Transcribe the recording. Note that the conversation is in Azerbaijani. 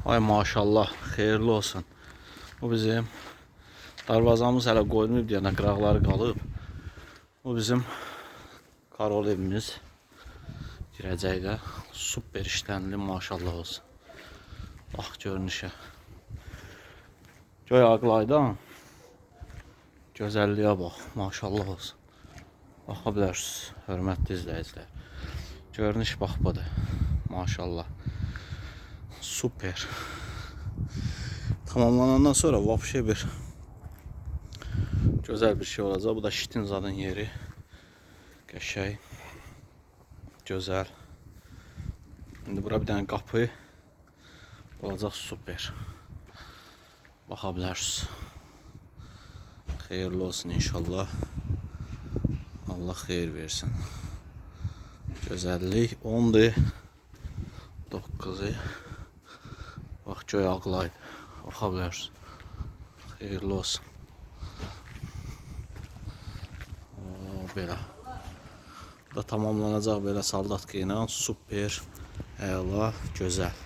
Ay maşallah, xeyirli olsun. Bu bizim darvazamız hələ qoyulmayıb deyənə qıraqları qalıb. Bu bizim karol evimiz. Girəcəkdə super işlənli, maşallah olsun. Bax görünüşə. Göy ağlaydan. Gözəlliyə bax, maşallah olsun. Baxa bilərsiniz, hörmətli izləyicilər. Görünüş bax budur, maşallah. Super. Tamamlanandan sonra vapşe bir güzel bir şey olacak. Bu da şitin zadın yeri. Qəşəng. Güzel. Şimdi bura bir tane kapı olacaq, super. Baxa bilərsiniz. Xeyirli olsun inşallah. Allah xeyir versin. Gözəllik 10'dur. 9'u. Bax göy ağlaydı. Baxa bilərsiniz. Xeyirli olsun. Belə. Bu da tamamlanacaq belə saldatqa ilə. Super, əla, gözəl.